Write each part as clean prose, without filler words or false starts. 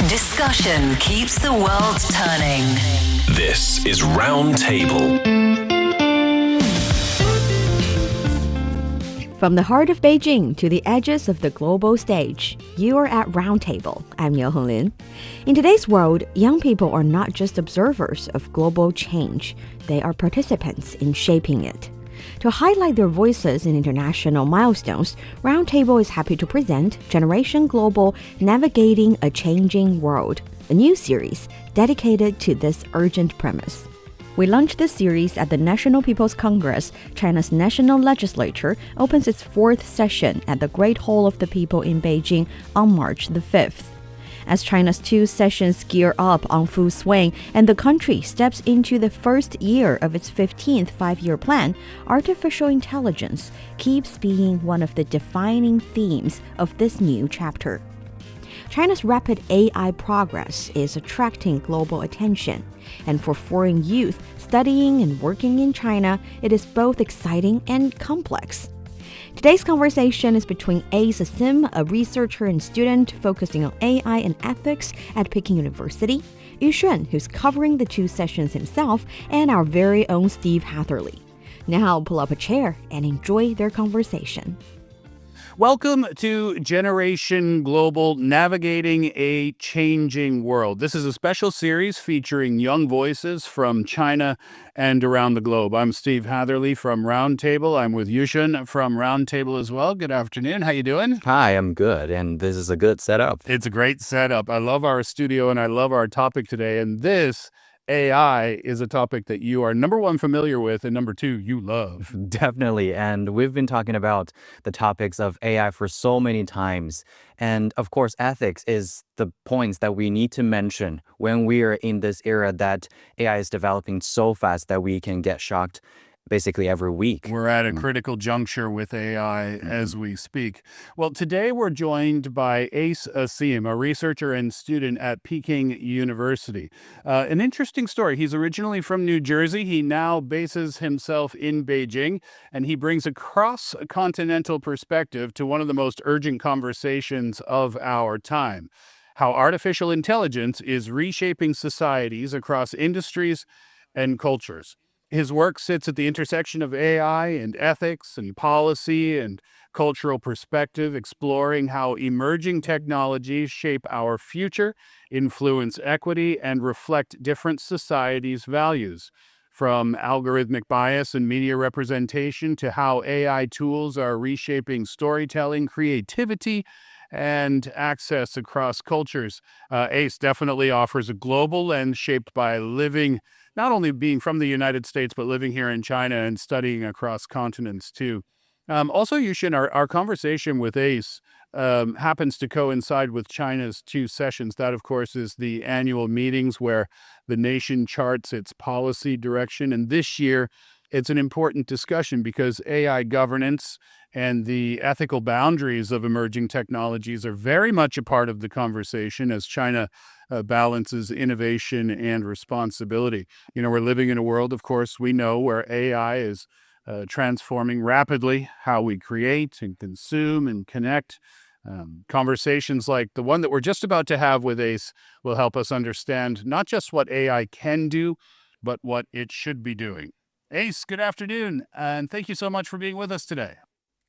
Discussion keeps the world turning. This is Roundtable. From the heart of Beijing to the edges of the global stage, you are at Roundtable. I'm Liu Honglin. In today's world, young people are not just observers of global change, they are participants in shaping it. To highlight their voices in international milestones, Roundtable is happy to present Generation Global Navigating a Changing World, a new series dedicated to this urgent premise. We launched this series at the National People's Congress. China's national legislature opens its fourth session at the Great Hall of the People in Beijing on March the 5th. As China's two sessions gear up on full swing and the country steps into the first year of its 15th five-year plan, artificial intelligence keeps being one of the defining themes of this new chapter. China's rapid AI progress is attracting global attention, and for foreign youth studying and working in China, it is both exciting and complex. Today's conversation is between Ace Asim, a researcher and student focusing on AI and ethics at Peking University, Yushun, who's covering the two sessions himself, and our very own Steve Hatherley. Now pull up a chair and enjoy their conversation. Welcome to Generation Global Navigating a Changing World. This is a special series featuring young voices from China and around the globe. I'm Steve Hatherley from Roundtable. I'm with Yushun from Roundtable as well. Good afternoon. How you doing? Hi, I'm good, and this is a good setup. It's a great setup. I love our studio and I love our topic today. And this AI is a topic that you are, number one, familiar with, and number two, you love. Definitely, and we've been talking about the topics of AI for so many times. And of course, ethics is the points that we need to mention when we are in this era that AI is developing so fast that we can get shocked basically every week. We're at a critical juncture with AI as we speak. Well, today we're joined by Ace Asim, a researcher and student at Peking University. An interesting story. He's originally from New Jersey. He now bases himself in Beijing, and he brings a cross-continental perspective to one of the most urgent conversations of our time: how artificial intelligence is reshaping societies across industries and cultures. His work sits at the intersection of AI and ethics and policy and cultural perspective, exploring how emerging technologies shape our future, influence equity, and reflect different societies' values. From algorithmic bias and media representation to how AI tools are reshaping storytelling, creativity, and access across cultures. Ace definitely offers a global lens shaped by not only being from the United States, but living here in China and studying across continents too. Also, Yushun, our conversation with Ace happens to coincide with China's two sessions. That, of course, is the annual meetings where the nation charts its policy direction. And this year, it's an important discussion because AI governance and the ethical boundaries of emerging technologies are very much a part of the conversation as China balances innovation and responsibility. You know, we're living in a world, of course, we know where AI is transforming rapidly how we create and consume and connect. Conversations like the one that we're just about to have with Ace will help us understand not just what AI can do, but what it should be doing. Ace, good afternoon, and thank you so much for being with us today.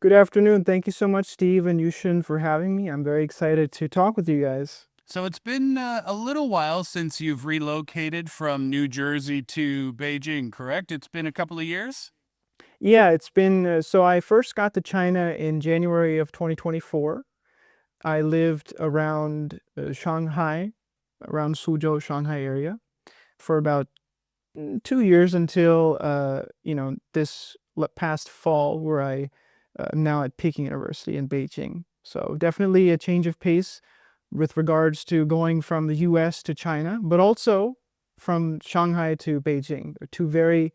Good afternoon. Thank you so much, Steve and Yushun, for having me. I'm very excited to talk with you guys. So it's been a little while since you've relocated from New Jersey to Beijing, correct? It's been a couple of years? Yeah, it's been, so I first got to China in January of 2024. I lived around Shanghai, around Suzhou, Shanghai area, for about 2 years until, this past fall where I'm now at Peking University in Beijing. So definitely a change of pace with regards to going from the US to China, but also from Shanghai to Beijing. They're two very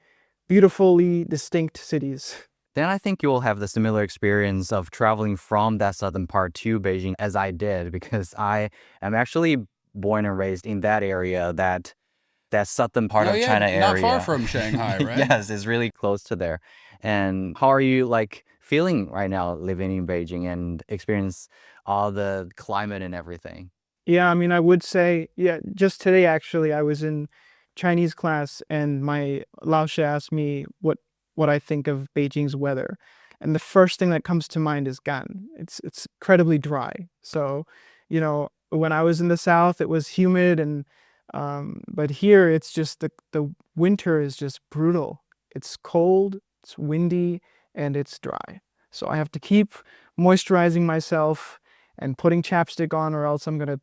beautifully distinct cities. Then I think you will have the similar experience of traveling from that southern part to Beijing as I did, because I am actually born and raised in that area, that southern part of China area. Not far from Shanghai, right? Yes, it's really close to there. And how are you feeling right now living in Beijing and experience all the climate and everything? Yeah, I mean, I would say, yeah, just today actually, I was in Chinese class and my Laoshi asked me what I think of Beijing's weather. And the first thing that comes to mind is gan. It's incredibly dry. So, when I was in the south, it was humid and but here it's just the winter is just brutal. It's cold, it's windy, and it's dry. So I have to keep moisturizing myself and putting chapstick on or else I'm gonna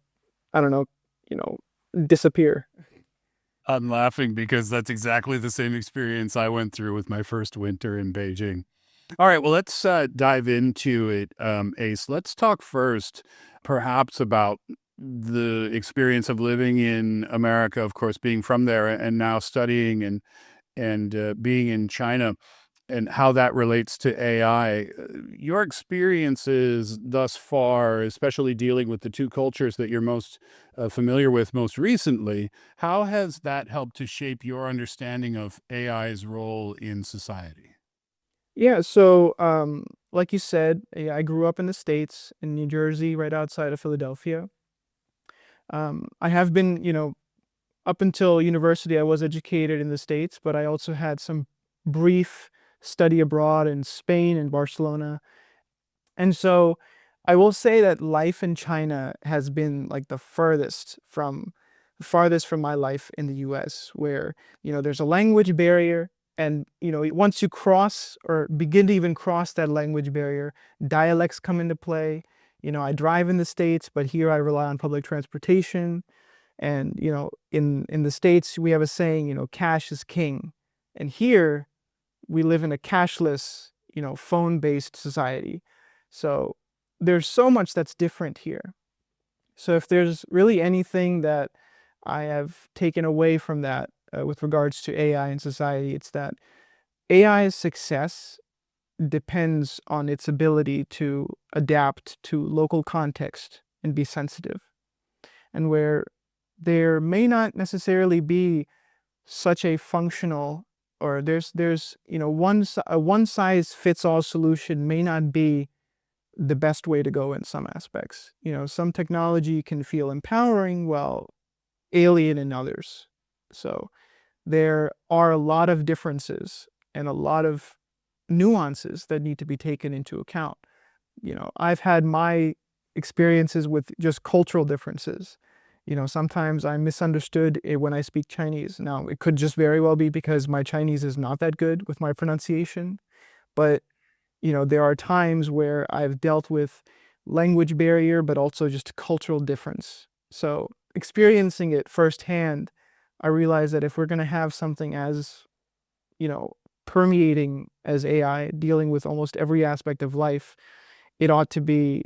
I don't know, you know, disappear. I'm laughing because that's exactly the same experience I went through with my first winter in Beijing. All right, well, let's dive into it, Ace. Let's talk first, perhaps, about the experience of living in America, of course, being from there and now studying and being in China and how that relates to AI. Your experiences thus far, especially dealing with the two cultures that you're most familiar with most recently, how has that helped to shape your understanding of AI's role in society? Yeah, so like you said, yeah, I grew up in the States in New Jersey, right outside of Philadelphia. I have been, up until university, I was educated in the States, but I also had some brief study abroad in Spain and Barcelona. And so I will say that life in China has been like the farthest from my life in the US, where, there's a language barrier. And, once you cross or begin to even cross that language barrier, dialects come into play. I drive in the States, but here I rely on public transportation. And, in the States, we have a saying, cash is king. And here we live in a cashless, phone-based society. So there's so much that's different here. So if there's really anything that I have taken away from that with regards to AI in society, it's that AI's success depends on its ability to adapt to local context and be sensitive. And where there may not necessarily be such a functional or there's a one size fits all solution may not be the best way to go in some aspects. Some technology can feel empowering while alien in others. So there are a lot of differences and a lot of nuances that need to be taken into account. I've had my experiences with just cultural differences. Sometimes I'm misunderstood when I speak Chinese. Now, it could just very well be because my Chinese is not that good with my pronunciation, but there are times where I've dealt with language barrier, but also just cultural difference. So experiencing it firsthand, I realize that if we're going to have something as, permeating as AI, dealing with almost every aspect of life, it ought to be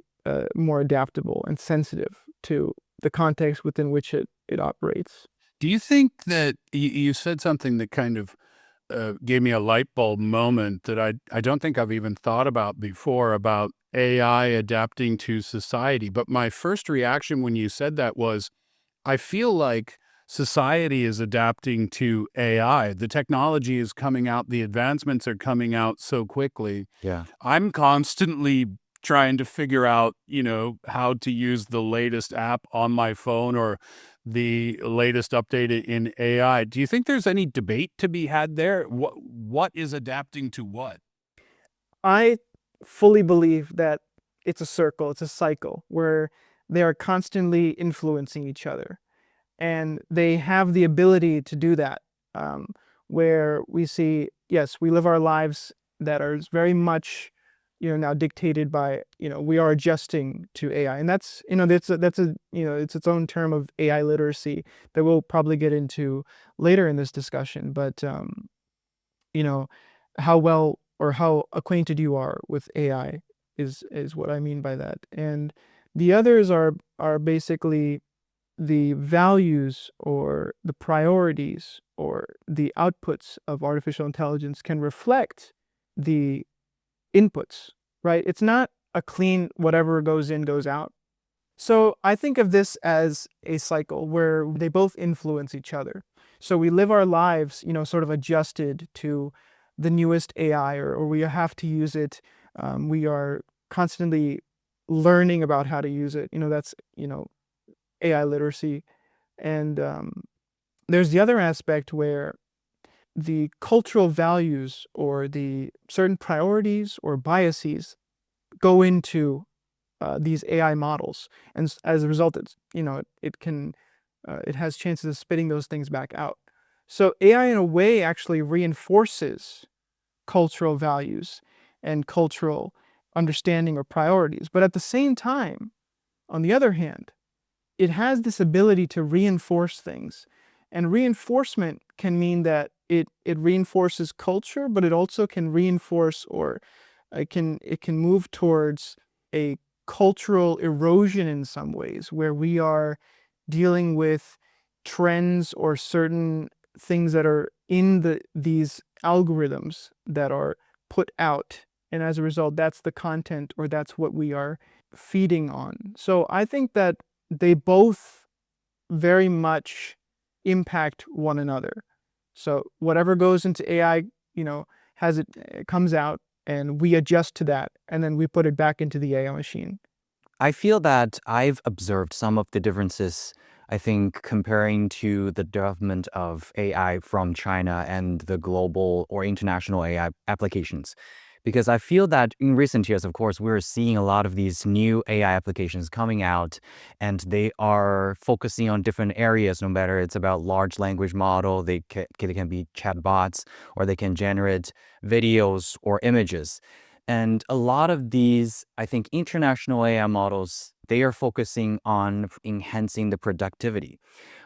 more adaptable and sensitive to the context within which it operates. Do you think that you said something that kind of gave me a light bulb moment that I don't think I've even thought about before about AI adapting to society? But my first reaction when you said that was, I feel like society is adapting to AI. The technology is coming out, the advancements are coming out so quickly. Yeah. I'm constantly trying to figure out, how to use the latest app on my phone or the latest update in AI. Do you think there's any debate to be had there? What is adapting to what? I fully believe that it's a circle, it's a cycle where they are constantly influencing each other. And they have the ability to do that, um, where we see, yes, we live our lives that are very much, now dictated by, we are adjusting to AI. And it's its own term of AI literacy that we'll probably get into later in this discussion. But, you know, how well or how acquainted you are with AI is what I mean by that. And the others are basically the values or the priorities or the outputs of artificial intelligence can reflect the inputs, right? It's not a clean whatever goes in goes out. So I think of this as a cycle where they both influence each other. So we live our lives, sort of adjusted to the newest AI, or we have to use it. We are constantly learning about how to use it. That's AI literacy. And there's the other aspect where the cultural values or the certain priorities or biases go into these AI models, and as a result, it has chances of spitting those things back out. So AI, in a way, actually reinforces cultural values and cultural understanding or priorities. But at the same time, on the other hand, it has this ability to reinforce things. And reinforcement can mean that it reinforces culture, but it also can reinforce, or it can move towards a cultural erosion in some ways, where we are dealing with trends or certain things that are in these algorithms that are put out. And as a result, that's the content, or that's what we are feeding on. So I think that they both very much impact one another. So whatever goes into AI, it comes out, and we adjust to that, and then we put it back into the AI machine. I feel that I've observed some of the differences, I think, comparing to the development of AI from China and the global or international AI applications. Because I feel that in recent years, of course, we're seeing a lot of these new AI applications coming out, and they are focusing on different areas, no matter it's about large language model, they can be chatbots, or they can generate videos or images. And a lot of these, I think, international AI models, they are focusing on enhancing the productivity.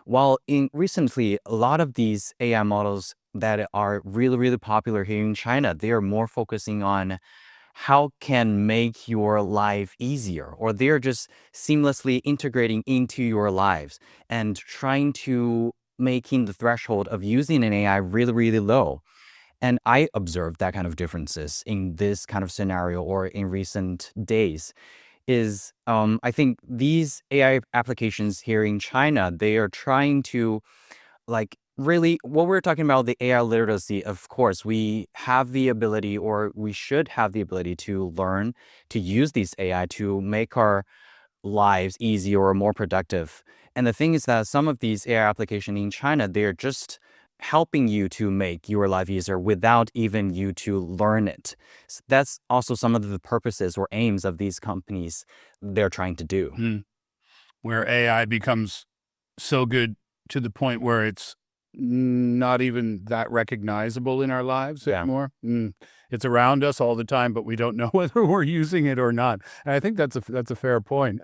While in recently, a lot of these AI models that are really, really popular here in China, they are more focusing on how can make your life easier, or they're just seamlessly integrating into your lives and trying to making the threshold of using an AI really, really low. And I observed that kind of differences in this kind of scenario or in recent days is I think these AI applications here in China, they are trying to like really what we're talking about, the AI literacy. Of course, we have the ability, or we should have the ability to learn to use these AI to make our lives easier or more productive. And the thing is that some of these AI applications in China, they're just helping you to make your life easier without even you to learn it. That's also some of the purposes or aims of these companies they're trying to do. Where AI becomes so good to the point where it's not even that recognizable in our lives anymore. It's around us all the time, but we don't know whether we're using it or not. And I think that's a fair point.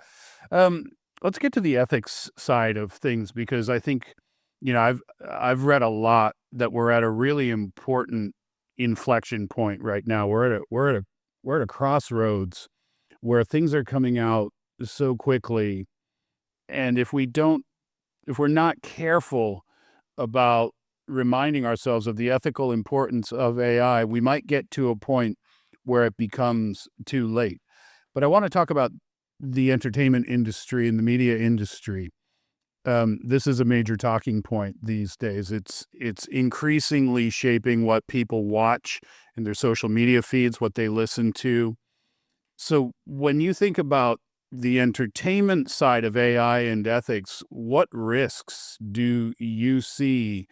Let's get to the ethics side of things, because I think, I've read a lot that we're at a really important inflection point right now. We're at a crossroads where things are coming out so quickly, and if we're not careful about reminding ourselves of the ethical importance of AI, we might get to a point where it becomes too late. But I want to talk about the entertainment industry and the media industry. This is a major talking point these days. It's increasingly shaping what people watch in their social media feeds, what they listen to. So when you think about the entertainment side of AI and ethics, what risks do you see?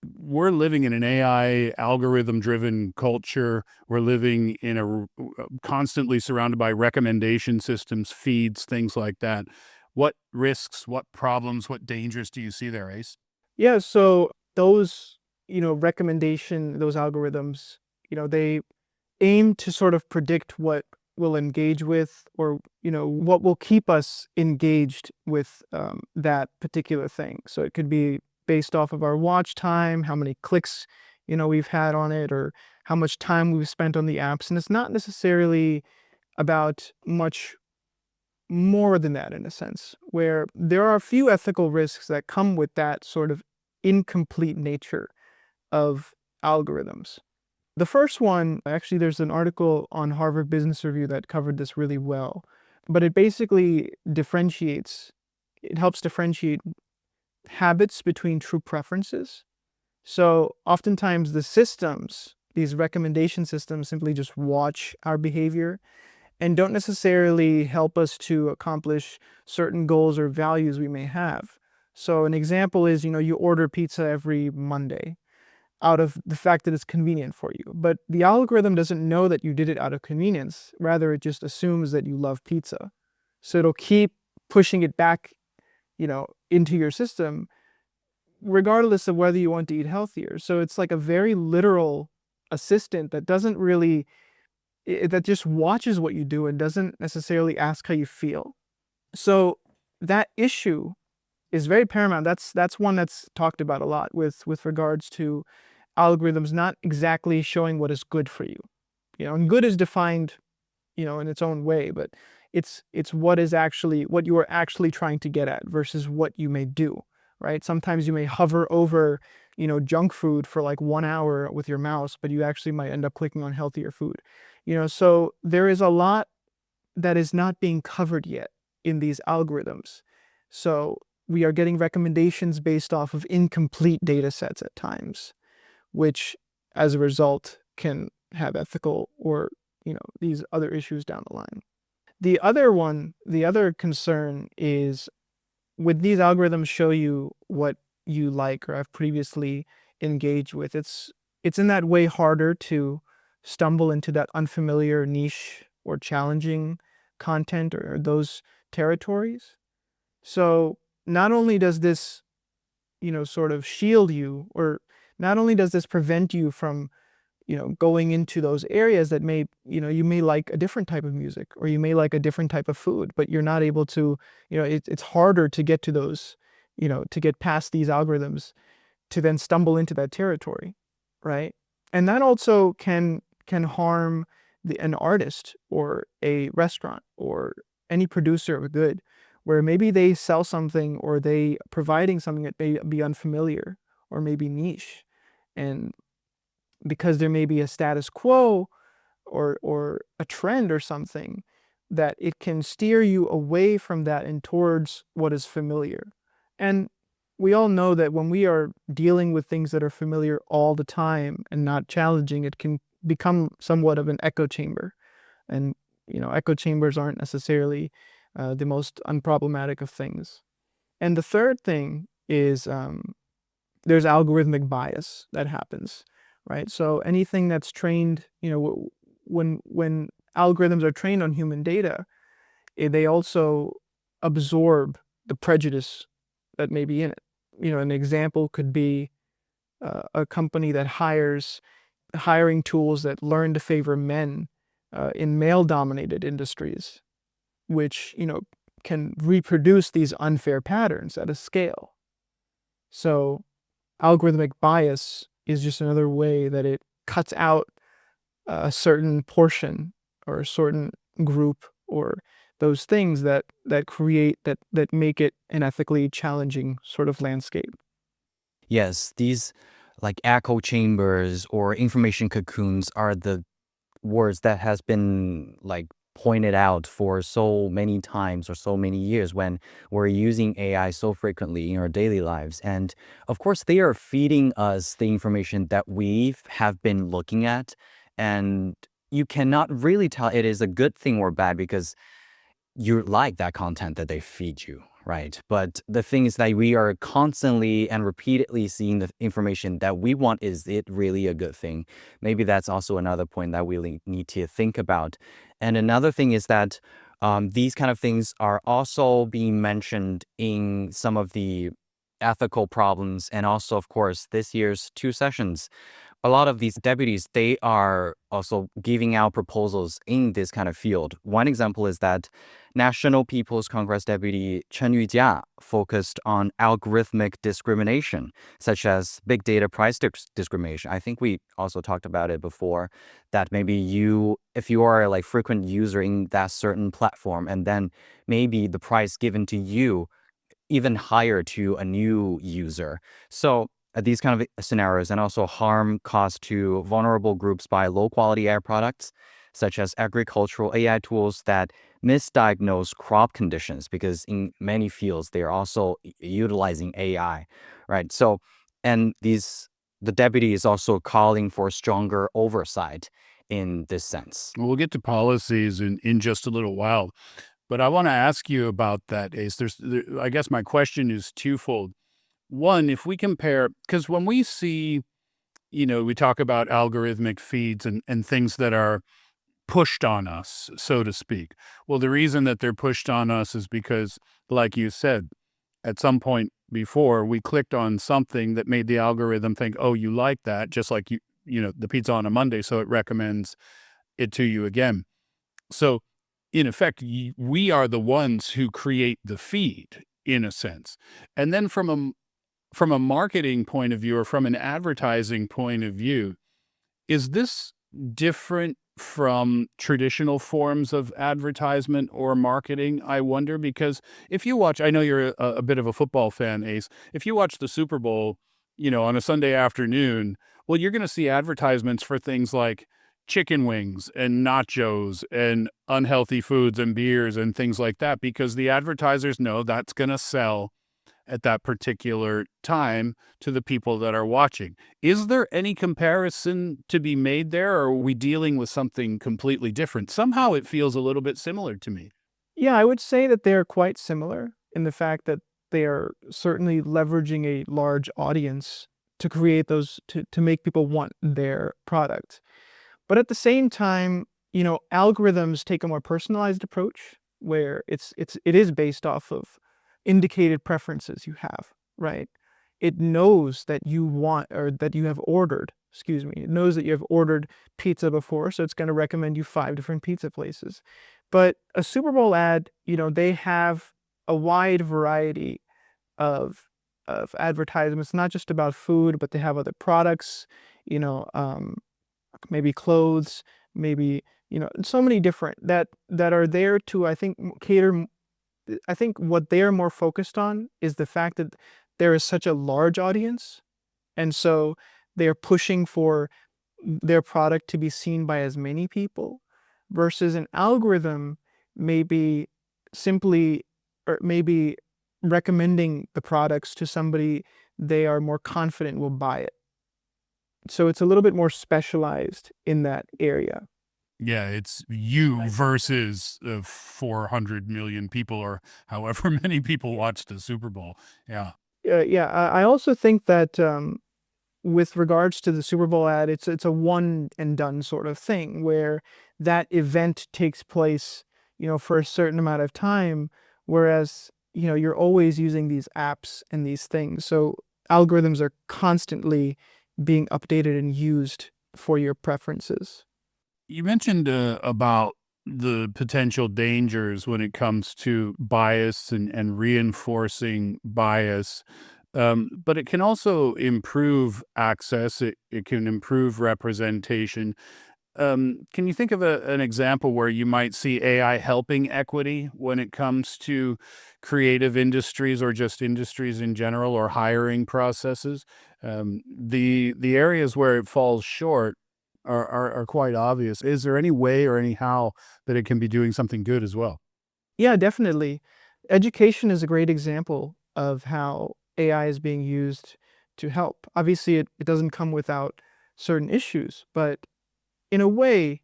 We're living in an AI algorithm-driven culture. We're living in constantly surrounded by recommendation systems, feeds, things like that. What risks, what problems, what dangers do you see there, Ace? Yeah, so those, those algorithms, they aim to sort of predict what we'll engage with, or, what will keep us engaged with that particular thing. So it could be based off of our watch time, how many clicks, we've had on it, or how much time we've spent on the apps. And it's not necessarily about much more than that, in a sense, where there are a few ethical risks that come with that sort of incomplete nature of algorithms. The first one, actually, there's an article on Harvard Business Review that covered this really well, but it basically it helps differentiate habits between true preferences. So oftentimes these recommendation systems simply just watch our behavior, and don't necessarily help us to accomplish certain goals or values we may have. So an example is, you order pizza every Monday out of the fact that it's convenient for you. But the algorithm doesn't know that you did it out of convenience. Rather, it just assumes that you love pizza. So it'll keep pushing it back, into your system, regardless of whether you want to eat healthier. So it's like a very literal assistant that doesn't really, that just watches what you do and doesn't necessarily ask how you feel. So that issue is very paramount. That's one that's talked about a lot with regards to algorithms not exactly showing what is good for you. And good is defined, in its own way, but it's what you are actually trying to get at versus what you may do, right? Sometimes you may hover over, junk food for like 1 hour with your mouse, but you actually might end up clicking on healthier food. So there is a lot that is not being covered yet in these algorithms. So we are getting recommendations based off of incomplete data sets at times, which as a result can have ethical or, these other issues down the line. The other concern is, with these algorithms show you what you like or have previously engaged with, it's in that way harder to stumble into that unfamiliar niche or challenging content or those territories. So not only does this, sort of shield you, or not only does this prevent you from, going into those areas that you may like a different type of music, or you may like a different type of food, but you're not able to, it's harder to get to those, to get past these algorithms to then stumble into that territory, right? And that also can harm an artist or a restaurant or any producer of a good, where maybe they sell something or they providing something that may be unfamiliar or maybe niche. And because there may be a status quo or a trend or something, that it can steer you away from that and towards what is familiar. And we all know that when we are dealing with things that are familiar all the time and not challenging, it can become somewhat of an echo chamber. And, echo chambers aren't necessarily the most unproblematic of things. And the third thing is there's algorithmic bias that happens, right? So anything that's trained, when algorithms are trained on human data, they also absorb the prejudice that may be in it. An example could be a company that hiring tools that learn to favor men in male-dominated industries, which, can reproduce these unfair patterns at a scale. So algorithmic bias is just another way that it cuts out a certain portion or a certain group or those things that make it an ethically challenging sort of landscape. Yes, these like echo chambers or information cocoons are the words that has been like pointed out for so many times or so many years when we're using AI so frequently in our daily lives. And of course, they are feeding us the information that we have been looking at. And you cannot really tell it is a good thing or bad because you like that content that they feed you, right? But the thing is that we are constantly and repeatedly seeing the information that we want. Is it really a good thing? Maybe that's also another point that we need to think about. And another thing is that these kind of things are also being mentioned in some of the ethical problems. And also, of course, this year's 2 sessions, a lot of these deputies, they are also giving out proposals in this kind of field. One example is that National People's Congress Deputy Chen Yujia focused on algorithmic discrimination, such as big data price discrimination. I think we also talked about it before, that maybe if you are a like frequent user in that certain platform, and then maybe the price given to you even higher to a new user. So these kind of scenarios, and also harm caused to vulnerable groups by low-quality AI products, such as agricultural AI tools that misdiagnose crop conditions, because in many fields, they are also utilizing AI, right? So, and the deputy is also calling for stronger oversight in this sense. We'll get to policies in just a little while, but I want to ask you about that, Ace. I guess my question is twofold. One, if we compare, because when we see, we talk about algorithmic feeds and things that are pushed on us, so to speak. Well, the reason that they're pushed on us is because, like you said, at some point before, we clicked on something that made the algorithm think, oh, you like that, just like the pizza on a Monday, so it recommends it to you again. So, in effect, we are the ones who create the feed, in a sense. And then from a marketing point of view or from an advertising point of view, is this different from traditional forms of advertisement or marketing, I wonder? Because if you watch, I know you're a bit of a football fan, Ace. If you watch the Super Bowl, on a Sunday afternoon, well, you're going to see advertisements for things like chicken wings and nachos and unhealthy foods and beers and things like that, because the advertisers know that's going to sell at that particular time to the people that are watching. Is there any comparison to be made there, or are we dealing with something completely different? Somehow it feels a little bit similar to me. Yeah, I would say that they're quite similar in the fact that they are certainly leveraging a large audience to create those, to make people want their product. But at the same time, algorithms take a more personalized approach where it is based off of indicated preferences you have, right? It knows that you want, or that you have ordered, excuse me, it knows that you have ordered pizza before, so it's going to recommend you 5 different pizza places. But a Super Bowl ad, they have a wide variety of advertisements, not just about food, but they have other products, maybe clothes, maybe, so many different that are there to, I think, cater. I think what they're more focused on is the fact that there is such a large audience, and so they're pushing for their product to be seen by as many people, versus an algorithm maybe simply, or maybe recommending the products to somebody they are more confident will buy it. So it's a little bit more specialized in that area. Yeah, it's you versus 400 million people or however many people watch the Super Bowl. Yeah. Yeah, I also think that with regards to the Super Bowl ad, it's a one and done sort of thing where that event takes place, for a certain amount of time, whereas, you're always using these apps and these things. So algorithms are constantly being updated and used for your preferences. You mentioned about the potential dangers when it comes to bias and reinforcing bias. But it can also improve access. It can improve representation. Can you think of an example where you might see AI helping equity when it comes to creative industries or just industries in general or hiring processes? The areas where it falls short are quite obvious. Is there any way or anyhow that it can be doing something good as well? Yeah, definitely. Education is a great example of how AI is being used to help. Obviously, it doesn't come without certain issues, but in a way,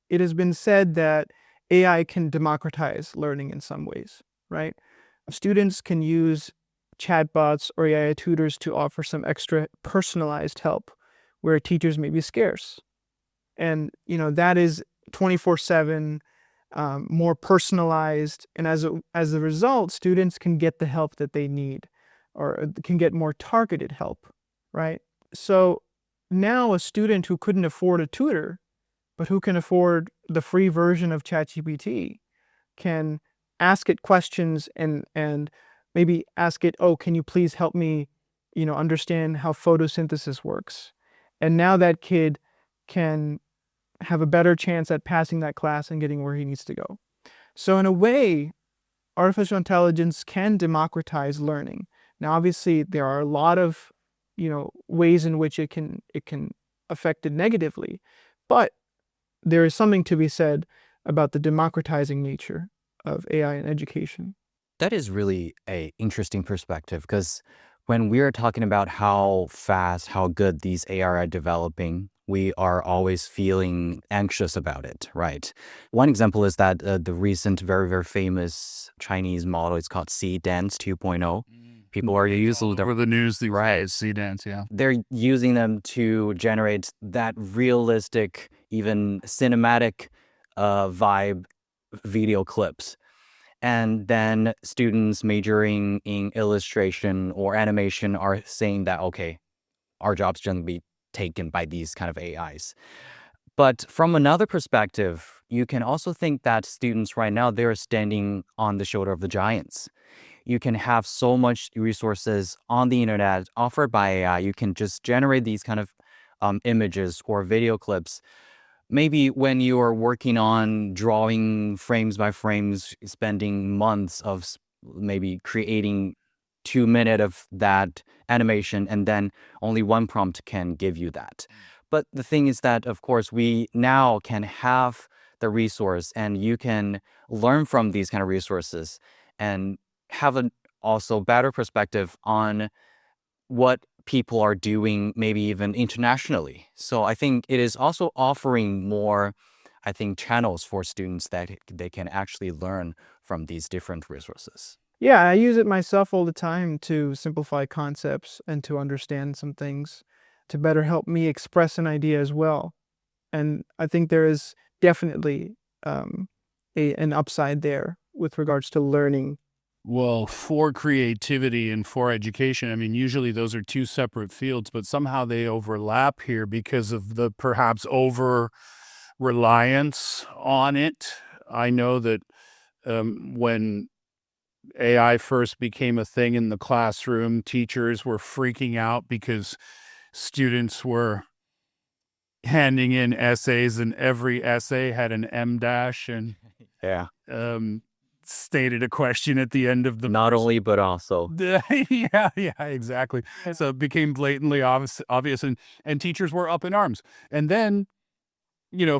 it has been said that AI can democratize learning in some ways, right? Students can use chatbots or AI tutors to offer some extra personalized help where teachers may be scarce. And, that is 24/7, more personalized. And as a result, students can get the help that they need, or can get more targeted help, right? So now a student who couldn't afford a tutor, but who can afford the free version of ChatGPT, can ask it questions and maybe ask it, oh, can you please help me, understand how photosynthesis works? And now that kid can have a better chance at passing that class and getting where he needs to go. So in a way, artificial intelligence can democratize learning. Now, obviously, there are a lot of, ways in which it can affect it negatively, but there is something to be said about the democratizing nature of AI in education. That is really a interesting perspective because when we are talking about how fast, how good these AI are developing, we are always feeling anxious about it, right? One example is that the recent, very, very famous Chinese model is called C Dance 2.0. People are using over the news these right. days, C-Dance, yeah. They're using them to generate that realistic, even cinematic vibe video clips. And then students majoring in illustration or animation are saying that, okay, our job's going to be taken by these kind of AIs. But from another perspective, you can also think that students right now, they're standing on the shoulder of the giants. You can have so much resources on the internet offered by AI. You can just generate these kind of images or video clips. Maybe when you are working on drawing frames by frames, spending months of maybe creating 2 minutes of that animation, and then only one prompt can give you that. But the thing is that, of course, we now can have the resource, and you can learn from these kind of resources and have an also better perspective on what people are doing, maybe even internationally. So I think it is also offering more, I think, channels for students that they can actually learn from these different resources. Yeah, I use it myself all the time to simplify concepts and to understand some things, to better help me express an idea as well. And I think there is definitely an upside there with regards to learning. Well, for creativity and for education, I mean, usually those are two separate fields, but somehow they overlap here because of the perhaps over reliance on it. I know that when AI first became a thing in the classroom, teachers were freaking out because students were handing in essays and every essay had an M dash and Yeah. stated a question at the end of the Not only, but also. yeah, exactly. So it became blatantly obvious and teachers were up in arms. And then,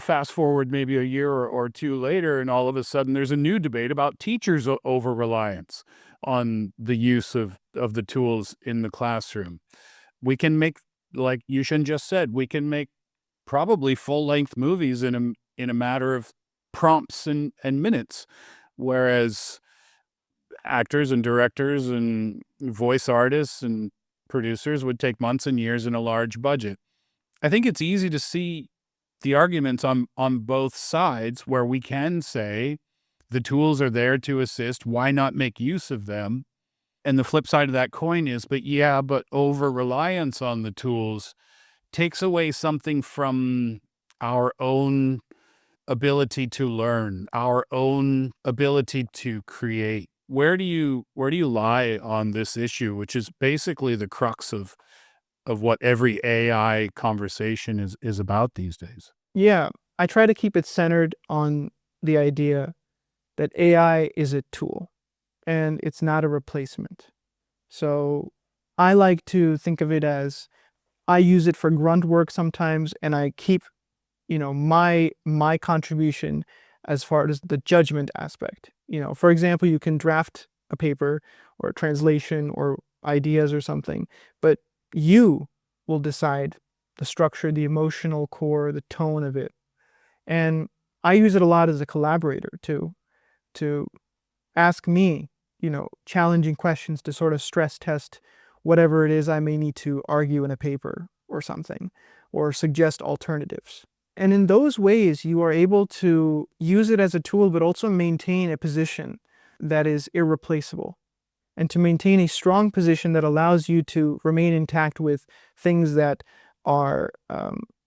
fast forward maybe a year or two later, and all of a sudden there's a new debate about teachers' over-reliance on the use of the tools in the classroom. We can make, like Yushun just said, we can make probably full-length movies in a matter of prompts and minutes, whereas actors and directors and voice artists and producers would take months and years in a large budget. I think it's easy to see the arguments on both sides where we can say the tools are there to assist. Why not make use of them? And the flip side of that coin is, but over-reliance on the tools takes away something from our own ability to learn, our own ability to create. Where do you lie on this issue, which is basically the crux of what every AI conversation is about these days? Yeah, I try to keep it centered on the idea that AI is a tool and it's not a replacement. So I like to think of it as I use it for grunt work sometimes, and I keep, my contribution as far as the judgment aspect. For example, you can draft a paper or a translation or ideas or something, but you will decide the structure, the emotional core, the tone of it. And I use it a lot as a collaborator too, to ask me, challenging questions to sort of stress test whatever it is I may need to argue in a paper or something, or suggest alternatives. And in those ways, you are able to use it as a tool, but also maintain a position that is irreplaceable, and to maintain a strong position that allows you to remain intact with things that are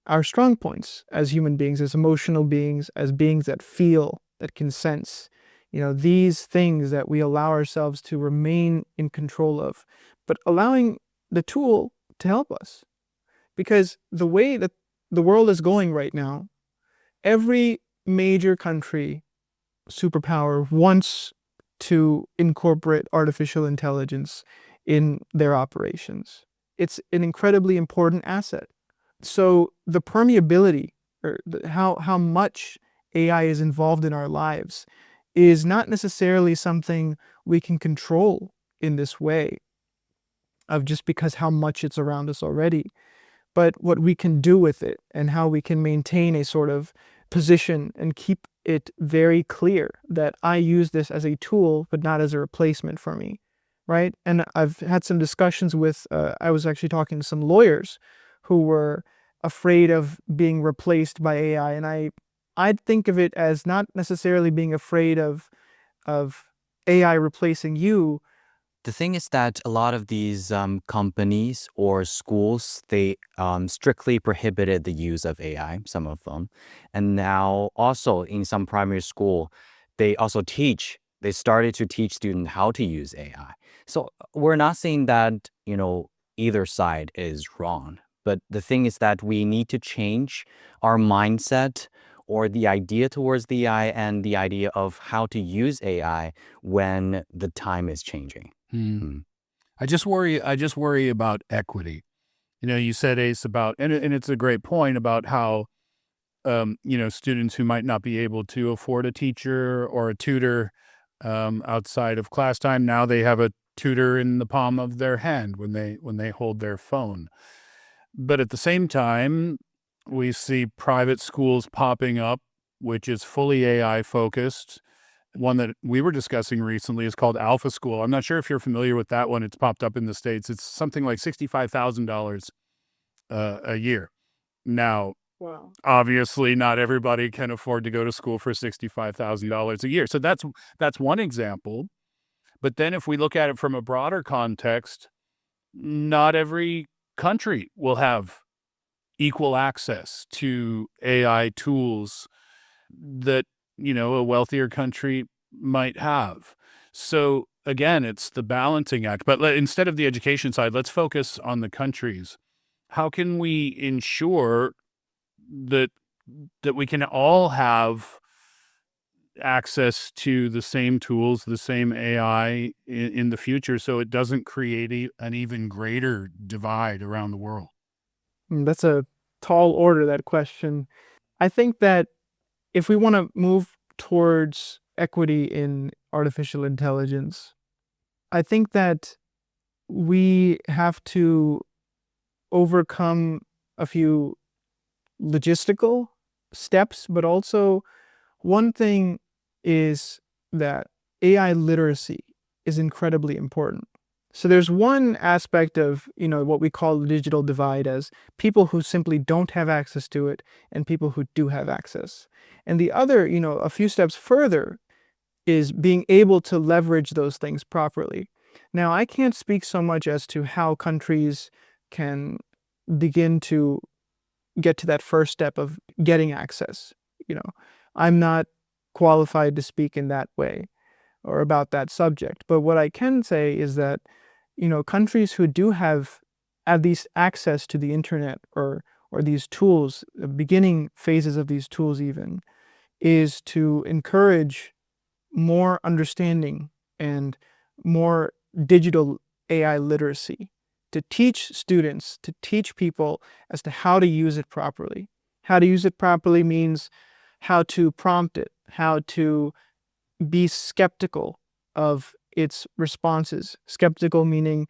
our strong points as human beings, as emotional beings, as beings that feel, that can sense. These things that we allow ourselves to remain in control of, but allowing the tool to help us. Because the way that the world is going right now, every major country, superpower, wants to incorporate artificial intelligence in their operations. It's an incredibly important asset. So the permeability, or how much AI is involved in our lives, is not necessarily something we can control in this way of just because how much it's around us already. but what we can do with it and how we can maintain a sort of position and keep it very clear that I use this as a tool, but not as a replacement for me, right? And I've had some discussions with, I was actually talking to some lawyers who were afraid of being replaced by AI. And I'd think of it as not necessarily being afraid of AI replacing you. The thing is that a lot of these companies or schools, they strictly prohibited the use of AI, some of them. And now also in some primary school, they started to teach students how to use AI. So we're not saying that, either side is wrong. But the thing is that we need to change our mindset or the idea towards the AI and the idea of how to use AI when the time is changing. I just worry about equity. You said, Ace, about, and it's a great point about how, students who might not be able to afford a teacher or a tutor outside of class time, now they have a tutor in the palm of their hand when they hold their phone. But at the same time, we see private schools popping up, which is fully AI focused. One that we were discussing recently is called Alpha School. I'm not sure if you're familiar with that one. It's popped up in the States. It's something like $65,000 a year. Now, Wow. obviously, not everybody can afford to go to school for $65,000 a year. So that's one example. But then if we look at it from a broader context, not every country will have equal access to AI tools that, a wealthier country might have. So again, it's the balancing act. But instead of the education side, let's focus on the countries. How can we ensure that we can all have access to the same tools, the same AI in the future, so it doesn't create an even greater divide around the world? That's a tall order, that question. I think that if we want to move towards equity in artificial intelligence, I think that we have to overcome a few logistical steps, but also one thing is that AI literacy is incredibly important. So there's one aspect of, what we call the digital divide as people who simply don't have access to it and people who do have access. And the other, a few steps further is being able to leverage those things properly. Now, I can't speak so much as to how countries can begin to get to that first step of getting access. I'm not qualified to speak in that way or about that subject. But what I can say is that, countries who do have at least access to the internet or these tools, the beginning phases of these tools even, is to encourage more understanding and more digital AI literacy, to teach students, to teach people as to how to use it properly. How to use it properly means how to prompt it, how to be skeptical of its responses. Skeptical meaning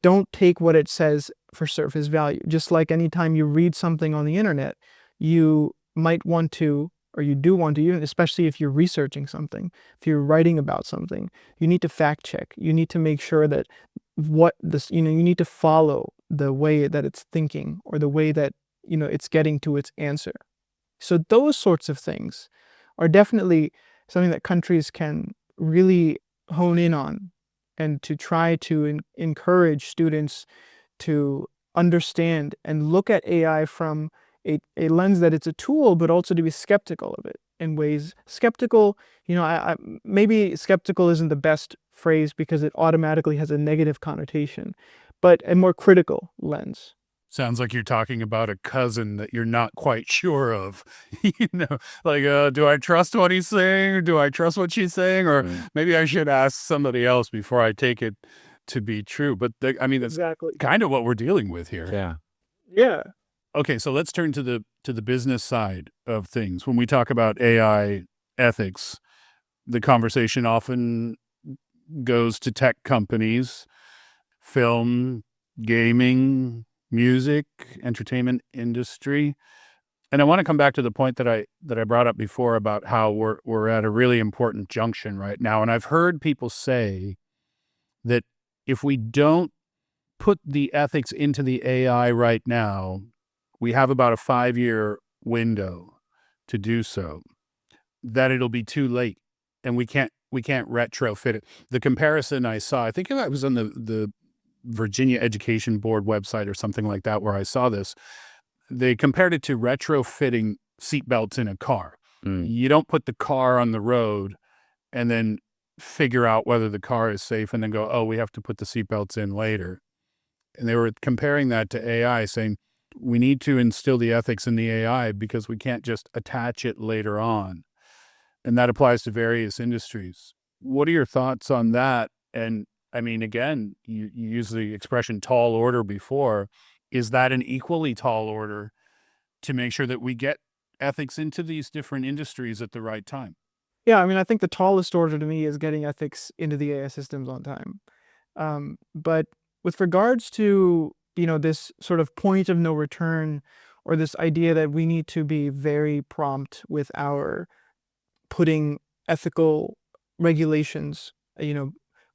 don't take what it says for surface value. Just like anytime you read something on the internet, you might want to, or you do want to, even especially if you're researching something, if you're writing about something, you need to fact check. You need to make sure that you need to follow the way that it's thinking or the way that, it's getting to its answer. So those sorts of things are definitely something that countries can really hone in on, and to try to encourage students to understand and look at AI from a lens that it's a tool, but also to be skeptical of it in ways. Skeptical, maybe skeptical isn't the best phrase because it automatically has a negative connotation, but a more critical lens. Sounds like you're talking about a cousin that you're not quite sure of. Like, do I trust what he's saying, or do I trust what she's saying, or maybe I should ask somebody else before I take it to be true. But that's Exactly. kind of what we're dealing with here. Yeah. Yeah. Okay, so let's turn to the business side of things. When we talk about AI ethics, the conversation often goes to tech companies, film, gaming, music, entertainment industry. And I want to come back to the point that I brought up before about how we're at a really important junction right now. And I've heard people say that if we don't put the ethics into the AI right now, we have about a 5-year window to do so, that it'll be too late and we can't retrofit it. The comparison I saw, I think I was on the Virginia Education Board website or something like that where I saw this. They compared it to retrofitting seatbelts in a car. You don't put the car on the road and then figure out whether the car is safe and then go, oh, we have to put the seatbelts in later. And they were comparing that to AI, saying we need to instill the ethics in the AI because we can't just attach it later on. And that applies to various industries. What are your thoughts on that? And I mean, again, you used the expression tall order before. Is that an equally tall order to make sure that we get ethics into these different industries at the right time? Yeah, I mean, I think the tallest order to me is getting ethics into the AI systems on time. But with regards to, this sort of point of no return, or this idea that we need to be very prompt with our putting ethical regulations,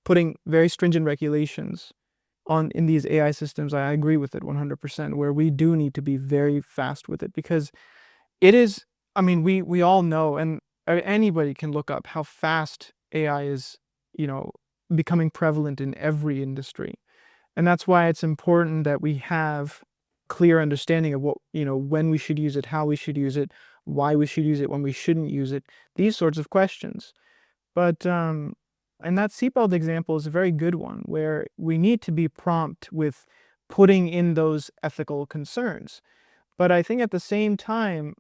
putting very stringent regulations in these AI systems, I agree with it 100%, where we do need to be very fast with it, because it is, I mean, we all know, and anybody can look up how fast AI is, becoming prevalent in every industry. And that's why it's important that we have clear understanding of what, when we should use it, how we should use it, why we should use it, when we shouldn't use it, these sorts of questions. But, and that seatbelt example is a very good one, where we need to be prompt with putting in those ethical concerns. But I think at the same time,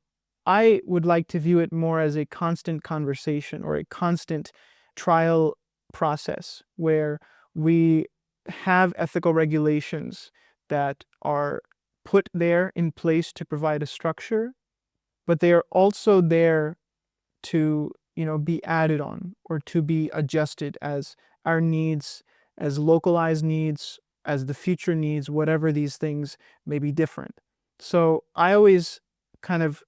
I would like to view it more as a constant conversation or a constant trial process where we have ethical regulations that are put there in place to provide a structure, but they are also there to, be added on or to be adjusted as our needs, as localized needs, as the future needs, whatever these things may be different. So I always kind of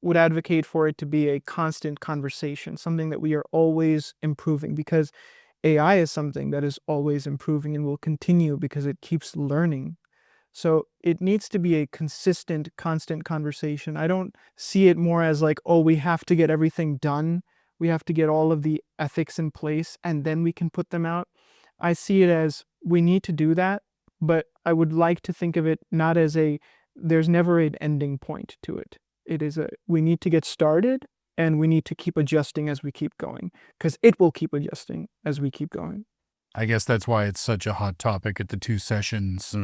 would advocate for it to be a constant conversation, something that we are always improving, because AI is something that is always improving and will continue because it keeps learning. So it needs to be a consistent, constant conversation. I don't see it more as like, oh, we have to get everything done. We have to get all of the ethics in place and then we can put them out. I see it as we need to do that, but I would like to think of it not as there's never an ending point to it. It is we need to get started and we need to keep adjusting as we keep going, because it will keep adjusting as we keep going. I guess that's why it's such a hot topic at the 2 sessions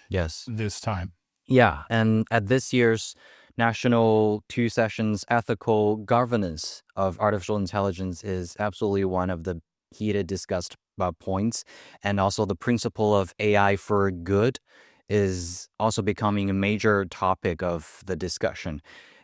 Yes. this time. Yeah, and at this year's National 2 Sessions Ethical Governance of Artificial Intelligence is absolutely one of the heated discussed points. And also the principle of AI for good is also becoming a major topic of the discussion.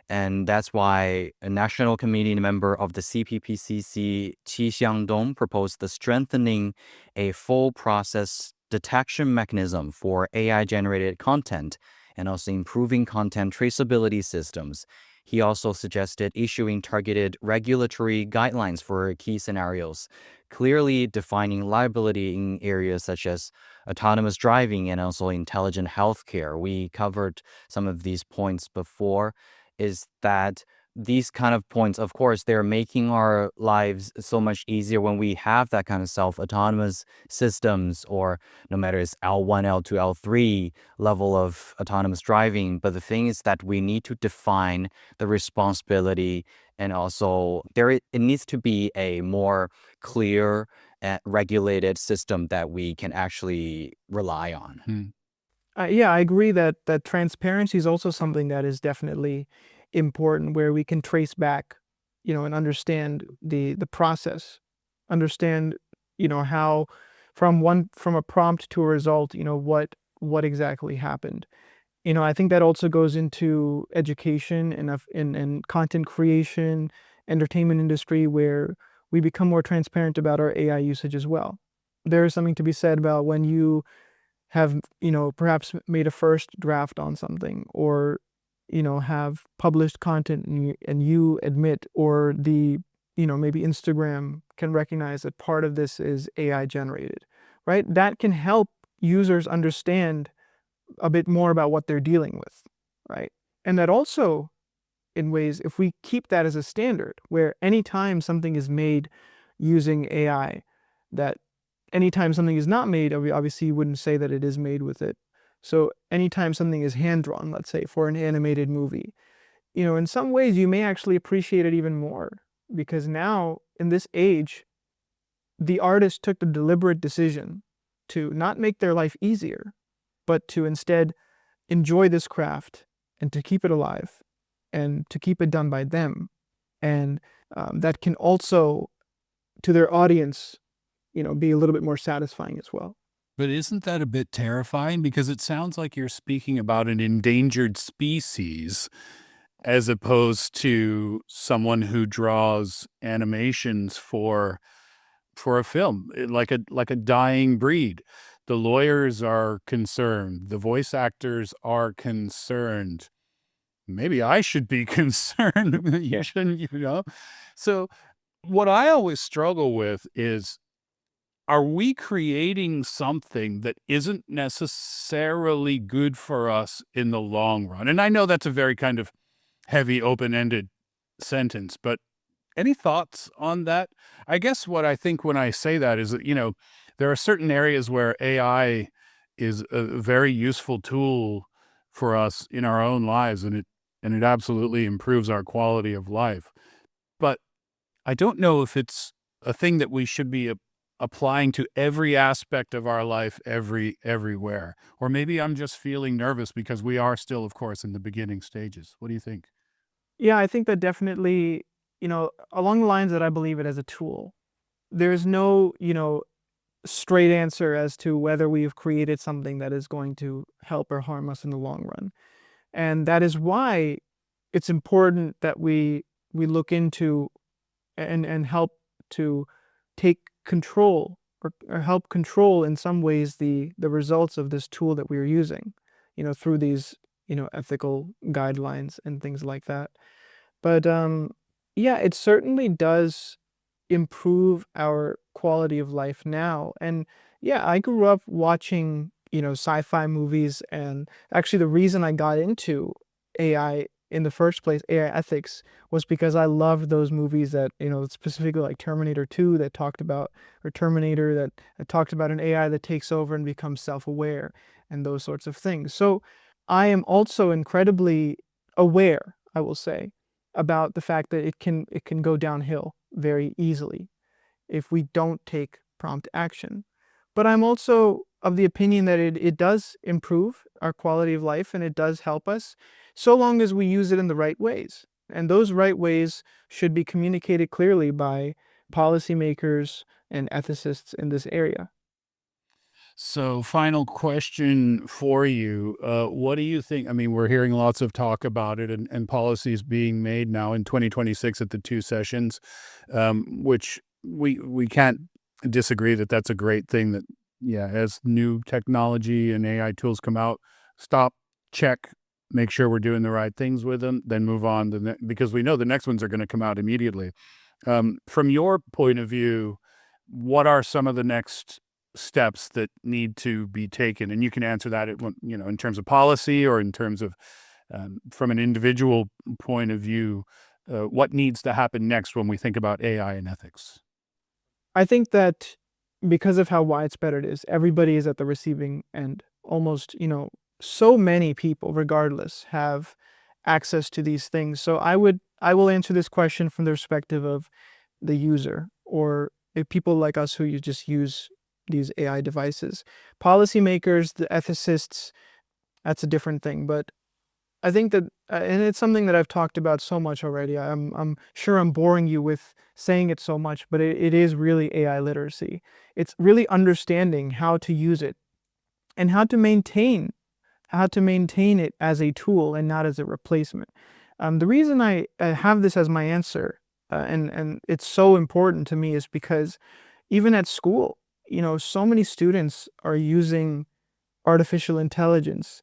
And that's why a national committee member of the CPPCC, Qi Xiangdong, proposed the strengthening a full process detection mechanism for AI-generated content and also improving content traceability systems. He also suggested issuing targeted regulatory guidelines for key scenarios, clearly defining liability in areas such as autonomous driving and also intelligent healthcare. We covered some of these points before. Is that these kind of points, of course, they're making our lives so much easier when we have that kind of self-autonomous systems, or no matter it's L1, L2, L3 level of autonomous driving. But the thing is that we need to define the responsibility, and also it needs to be a more clear and regulated system that we can actually rely on. Yeah, I agree that transparency is also something that is definitely important, where we can trace back, and understand the process, understand, how from a prompt to a result, what exactly happened. I think that also goes into education and content creation, entertainment industry, where we become more transparent about our AI usage as well. There is something to be said about when you have, perhaps made a first draft on something, or, have published content, and you admit, or maybe Instagram can recognize that part of this is AI generated, right? That can help users understand a bit more about what they're dealing with, right? And that also, in ways, if we keep that as a standard, where anytime something is made using AI, that anytime something is not made, obviously you wouldn't say that it is made with it. So anytime something is hand-drawn, let's say, for an animated movie, in some ways you may actually appreciate it even more, because now, in this age, the artist took the deliberate decision to not make their life easier, but to instead enjoy this craft and to keep it alive and to keep it done by them. And that can also, to their audience, be a little bit more satisfying as well. But isn't that a bit terrifying? Because it sounds like you're speaking about an endangered species as opposed to someone who draws animations for a film, like a dying breed. The lawyers are concerned. The voice actors are concerned. Maybe I should be concerned. You shouldn't. So what I always struggle with is, are we creating something that isn't necessarily good for us in the long run? And I know that's a very kind of heavy, open-ended sentence, but any thoughts on that? I guess what I think when I say that is that, there are certain areas where AI is a very useful tool for us in our own lives, and it absolutely improves our quality of life. But I don't know if it's a thing that we should be applying to every aspect of our life everywhere. Or maybe I'm just feeling nervous because we are still, of course, in the beginning stages. What do you think? Yeah, I think that definitely, along the lines that I believe it as a tool. There's no, straight answer as to whether we've created something that is going to help or harm us in the long run. And that is why it's important that we look into and help to take control, or help control in some ways the results of this tool that we are using, through these, ethical guidelines and things like that. But yeah, it certainly does improve our quality of life now. And yeah, I grew up watching, sci-fi movies, and actually the reason I got into AI in the first place, AI ethics, was because I loved those movies that, specifically like Terminator 2 that talked about, or Terminator that talked about an AI that takes over and becomes self-aware and those sorts of things. So I am also incredibly aware, I will say, about the fact that it can go downhill very easily if we don't take prompt action. But I'm also of the opinion that it does improve our quality of life, and it does help us, so long as we use it in the right ways. And those right ways should be communicated clearly by policymakers and ethicists in this area. So, final question for you. What do you think? I mean, we're hearing lots of talk about it, and policies being made now in 2026 at the two sessions, which we can't disagree that that's a great thing. That, yeah, as new technology and AI tools come out, stop, check, make sure we're doing the right things with them, then move on because we know the next ones are going to come out immediately. From your point of view, what are some of the next steps that need to be taken? And you can answer that in terms of policy, or in terms of from an individual point of view, what needs to happen next when we think about AI and ethics? I think that because of how widespread it is, everybody is at the receiving end. Almost, so many people, regardless, have access to these things. So I will answer this question from the perspective of the user, or people like us who just use these AI devices. Policymakers, the ethicists, that's a different thing. But I think that, and it's something that I've talked about so much already. I'm sure I'm boring you with saying it so much, but it is really AI literacy. It's really understanding how to use it and how to maintain it as a tool and not as a replacement. The reason I have this as my answer, and it's so important to me, is because even at school, so many students are using artificial intelligence,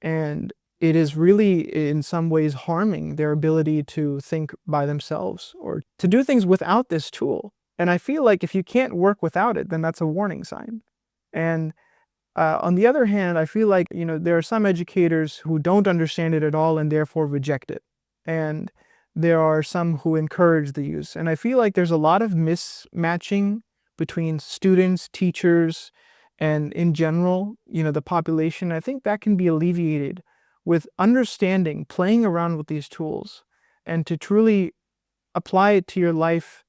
and it is really in some ways harming their ability to think by themselves or to do things without this tool. And I feel like if you can't work without it, then that's a warning sign. And on the other hand, I feel like, there are some educators who don't understand it at all and therefore reject it. And there are some who encourage the use. And I feel like there's a lot of mismatching between students, teachers, and in general, the population. I think that can be alleviated with understanding, playing around with these tools, and to truly apply it to your life,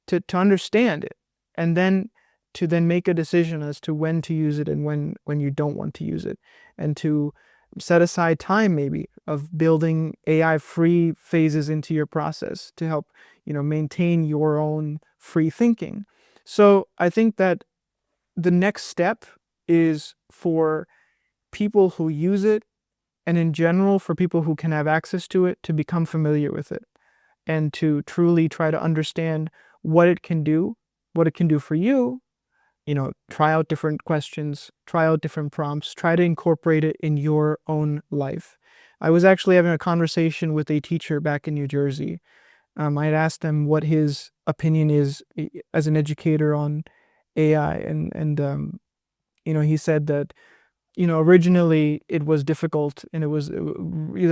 to understand it, and then to then make a decision as to when to use it and when you don't want to use it, and to set aside time maybe of building AI-free phases into your process to help, maintain your own free thinking. So I think that the next step is for people who use it, and in general for people who can have access to it, to become familiar with it and to truly try to understand what it can do for you. Try out different questions, try out different prompts, try to incorporate it in your own life. I was actually having a conversation with a teacher back in New Jersey. I had asked him what his opinion is as an educator on AI, and he said that originally it was difficult, and there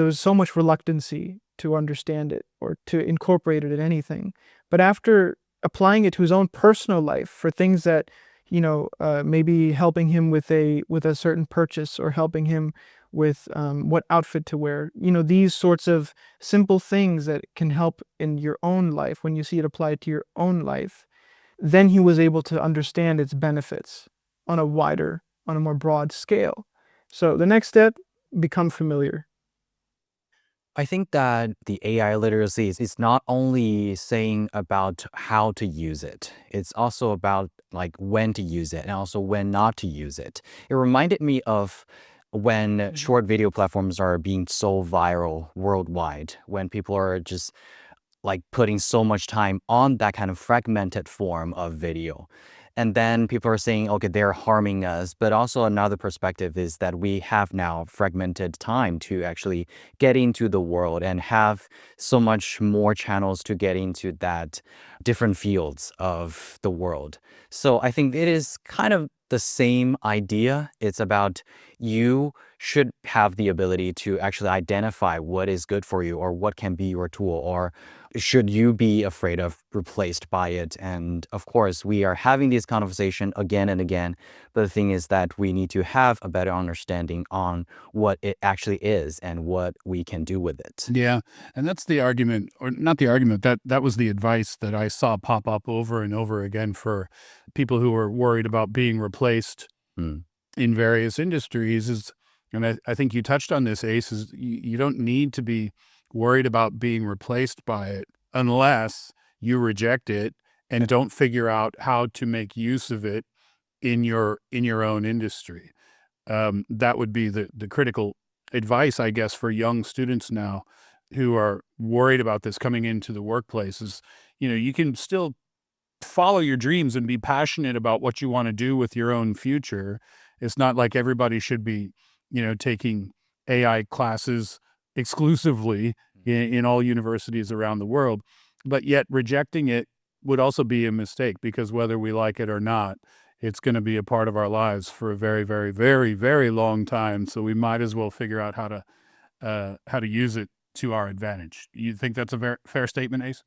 was so much reluctancy to understand it or to incorporate it in anything. But after applying it to his own personal life for things that maybe helping him with a certain purchase, or helping him with what outfit to wear, these sorts of simple things that can help in your own life when you see it applied to your own life, then he was able to understand its benefits on a more broad scale. So the next step, become familiar. I think that the AI literacy is not only saying about how to use it, it's also about like when to use it and also when not to use it. It reminded me of when short video platforms are being so viral worldwide, when people are just like putting so much time on that kind of fragmented form of video. And then people are saying, okay, they're harming us. But also another perspective is that we have now fragmented time to actually get into the world and have so much more channels to get into that different fields of the world. So I think it is kind of the same idea. It's about you should have the ability to actually identify what is good for you or what can be your tool, or should you be afraid of replaced by it. And of course, we are having this conversation again and again, but the thing is that we need to have a better understanding on what it actually is and what we can do with it. Yeah, and that's the argument, or not the argument, that was the advice that I saw pop up over and over again for people who were worried about being replaced in various industries is, and I think you touched on this, Ace, is you don't need to be worried about being replaced by it unless you reject it and don't figure out how to make use of it in your own industry. That would be the critical advice, I guess, for young students now who are worried about this coming into the workplace is, you can still follow your dreams and be passionate about what you want to do with your own future. It's not like everybody should be, taking AI classes exclusively in all universities around the world, but yet rejecting it would also be a mistake, because whether we like it or not, it's going to be a part of our lives for a very, very, very, very long time. So we might as well figure out how to use it to our advantage. You think that's a fair statement, Ace?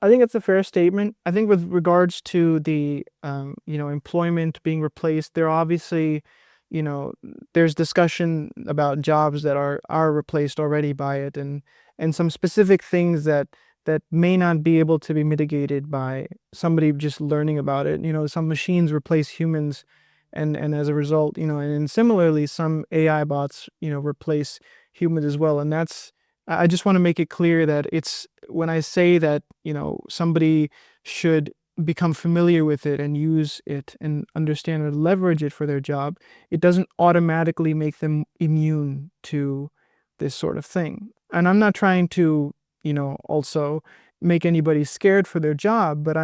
I think it's a fair statement. I think with regards to the employment being replaced, there obviously, there's discussion about jobs that are replaced already by it, and some specific things that may not be able to be mitigated by somebody just learning about it. Some machines replace humans, and as a result, and similarly, some AI bots, replace humans as well. And I just want to make it clear that when I say that, somebody should become familiar with it and use it and understand and leverage it for their job, it doesn't automatically make them immune to this sort of thing. And I'm not trying to, also make anybody scared for their job, but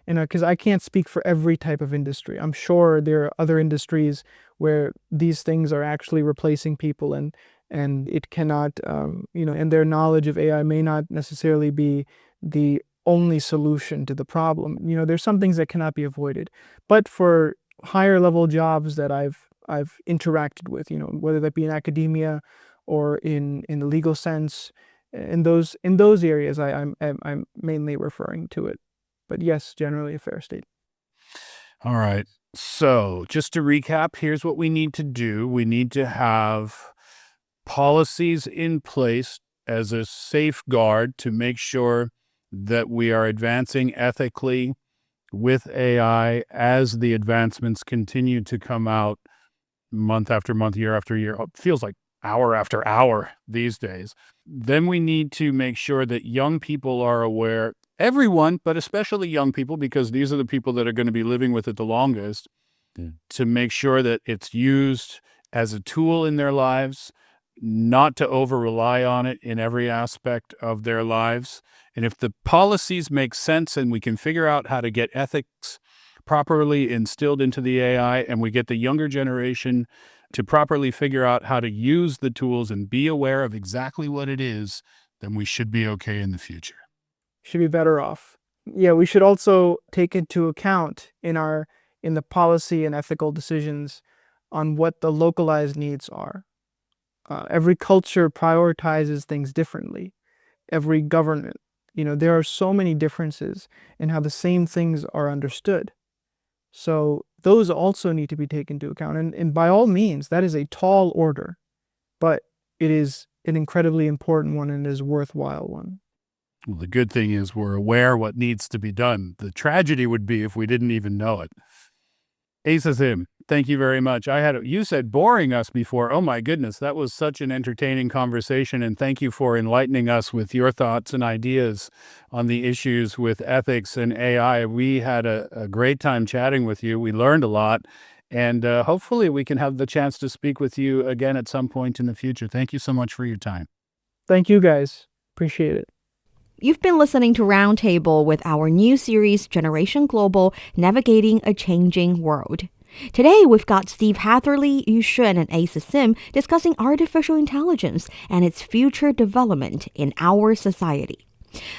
because I can't speak for every type of industry. I'm sure there are other industries where these things are actually replacing people, and it cannot, and their knowledge of AI may not necessarily be the only solution to the problem. There's some things that cannot be avoided. But for higher level jobs that I've interacted with, whether that be in academia or in the legal sense, in those areas, I'm mainly referring to it. But yes, generally a fair statement. All right. So just to recap, here's what we need to do. We need to have policies in place as a safeguard to make sure that we are advancing ethically with AI as the advancements continue to come out month after month, year after year. It feels like hour after hour these days. Then we need to make sure that young people are aware, everyone, but especially young people, because these are the people that are going to be living with it the longest, to make sure that it's used as a tool in their lives, not to over-rely on it in every aspect of their lives. And if the policies make sense and we can figure out how to get ethics properly instilled into the AI, and we get the younger generation to properly figure out how to use the tools and be aware of exactly what it is, then we should be okay in the future. Should be better off. Yeah, we should also take into account in the policy and ethical decisions on what the localized needs are. Every culture prioritizes things differently. Every government, there are so many differences in how the same things are understood. So those also need to be taken into account. And by all means, that is a tall order, but it is an incredibly important one and is a worthwhile one. Well, the good thing is we're aware what needs to be done. The tragedy would be if we didn't even know it. Ace Asim, thank you very much. You said boring us before. Oh my goodness, that was such an entertaining conversation, and thank you for enlightening us with your thoughts and ideas on the issues with ethics and AI. We had a great time chatting with you. We learned a lot, and hopefully we can have the chance to speak with you again at some point in the future. Thank you so much for your time. Thank you, guys. Appreciate it. You've been listening to Roundtable with our new series, Generation Global, Navigating a Changing World. Today, we've got Steve Hatherley, Yushun, and Ace Asim discussing artificial intelligence and its future development in our society.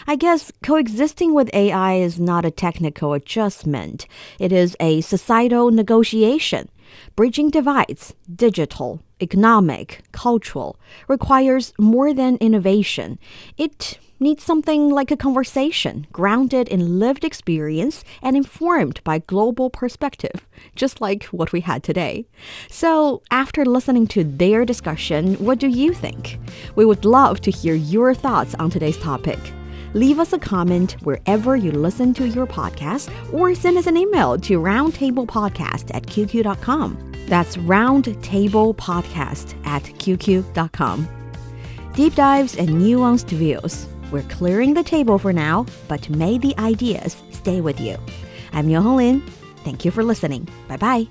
I guess coexisting with AI is not a technical adjustment. It is a societal negotiation. Bridging divides, digital, economic, cultural, requires more than innovation. It needs something like a conversation, grounded in lived experience and informed by global perspective, just like what we had today. So, after listening to their discussion, what do you think? We would love to hear your thoughts on today's topic. Leave us a comment wherever you listen to your podcast, or send us an email to roundtablepodcast@qq.com. That's roundtablepodcast@qq.com. Deep dives and nuanced views. We're clearing the table for now, but may the ideas stay with you. I'm Yuhong Lin. Thank you for listening. Bye-bye.